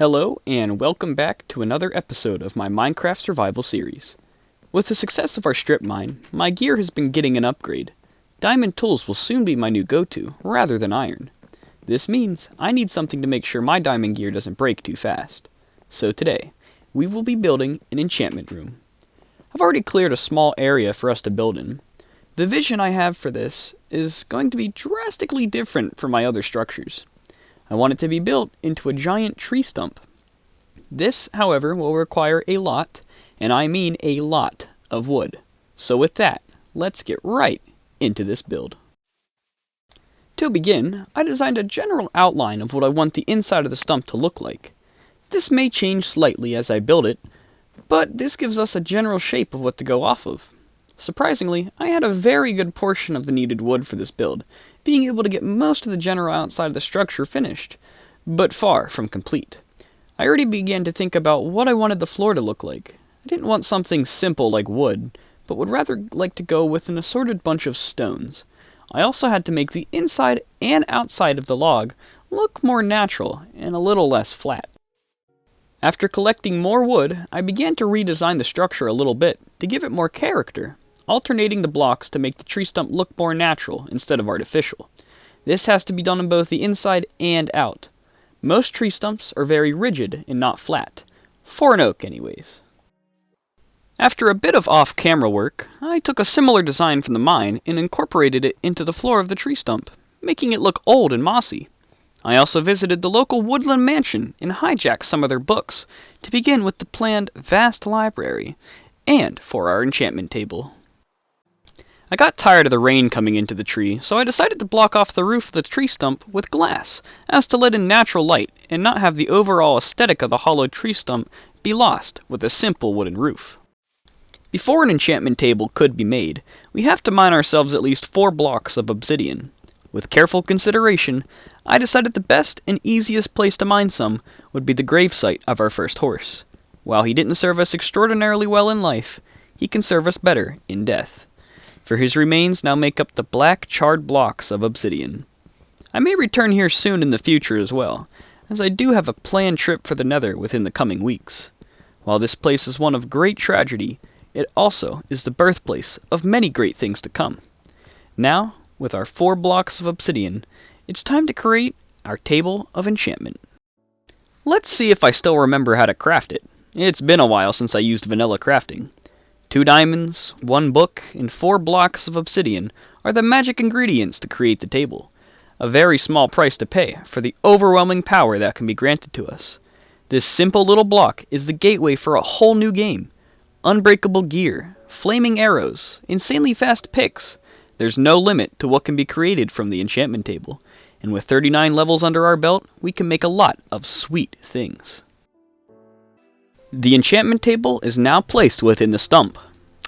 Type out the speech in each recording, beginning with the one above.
Hello, and welcome back to another episode of my Minecraft survival series. With the success of our strip mine, my gear has been getting an upgrade. Diamond tools will soon be my new go-to, rather than iron. This means I need something to make sure my diamond gear doesn't break too fast. So today, we will be building an enchantment room. I've already cleared a small area for us to build in. The vision I have for this is going to be drastically different from my other structures. I want it to be built into a giant tree stump. This, however, will require a lot, and I mean a lot, of wood. So with that, let's get right into this build. To begin, I designed a general outline of what I want the inside of the stump to look like. This may change slightly as I build it, but this gives us a general shape of what to go off of. Surprisingly, I had a very good portion of the needed wood for this build, being able to get most of the general outside of the structure finished, but far from complete. I already began to think about what I wanted the floor to look like. I didn't want something simple like wood, but would rather like to go with an assorted bunch of stones. I also had to make the inside and outside of the log look more natural and a little less flat. After collecting more wood, I began to redesign the structure a little bit to give it more character, alternating the blocks to make the tree stump look more natural instead of artificial. This has to be done on both the inside and out. Most tree stumps are very rigid and not flat, for an oak anyways. After a bit of off-camera work, I took a similar design from the mine and incorporated it into the floor of the tree stump, making it look old and mossy. I also visited the local woodland mansion and hijacked some of their books, to begin with the planned vast library, and for our enchantment table. I got tired of the rain coming into the tree, so I decided to block off the roof of the tree stump with glass, as to let in natural light and not have the overall aesthetic of the hollow tree stump be lost with a simple wooden roof. Before an enchantment table could be made, we have to mine ourselves at least 4 blocks of obsidian. With careful consideration, I decided the best and easiest place to mine some would be the gravesite of our first horse. While he didn't serve us extraordinarily well in life, he can serve us better in death. For his remains now make up the black charred blocks of obsidian. I may return here soon in the future as well, as I do have a planned trip for the Nether within the coming weeks. While this place is one of great tragedy, it also is the birthplace of many great things to come. Now, with our 4 blocks of obsidian, it's time to create our table of enchantment. Let's see if I still remember how to craft it. It's been a while since I used vanilla crafting. 2 diamonds, 1 book, and 4 blocks of obsidian are the magic ingredients to create the table. A very small price to pay for the overwhelming power that can be granted to us. This simple little block is the gateway for a whole new game. Unbreakable gear, flaming arrows, insanely fast picks. There's no limit to what can be created from the enchantment table, and with 39 levels under our belt, we can make a lot of sweet things. The enchantment table is now placed within the stump.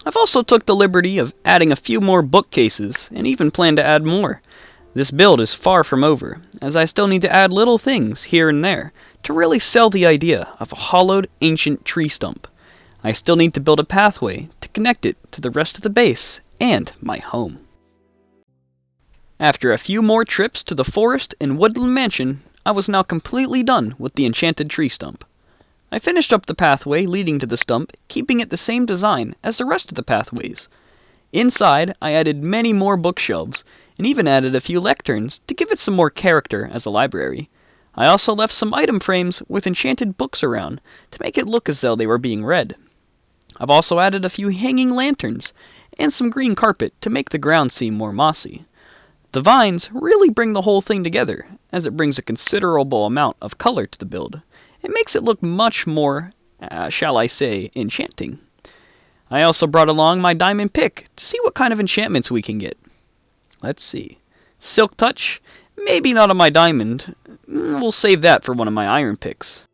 I've also took the liberty of adding a few more bookcases, and even plan to add more. This build is far from over, as I still need to add little things here and there to really sell the idea of a hollowed ancient tree stump. I still need to build a pathway to connect it to the rest of the base and my home. After a few more trips to the forest and woodland mansion, I was now completely done with the enchanted tree stump. I finished up the pathway leading to the stump, keeping it the same design as the rest of the pathways. Inside, I added many more bookshelves, and even added a few lecterns to give it some more character as a library. I also left some item frames with enchanted books around, to make it look as though they were being read. I've also added a few hanging lanterns, and some green carpet to make the ground seem more mossy. The vines really bring the whole thing together, as it brings a considerable amount of color to the build. It makes it look much more, shall I say, enchanting. I also brought along my diamond pick to see what kind of enchantments we can get. Let's see. Silk touch? Maybe not on my diamond. We'll save that for one of my iron picks.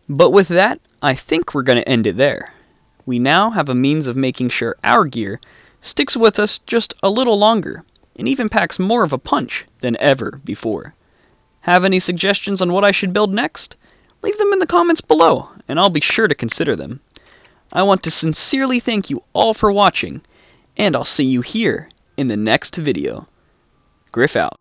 But with that, I think we're going to end it there. We now have a means of making sure our gear sticks with us just a little longer, and even packs more of a punch than ever before. Have any suggestions on what I should build next? Leave them in the comments below, and I'll be sure to consider them. I want to sincerely thank you all for watching, and I'll see you here in the next video. Griff out.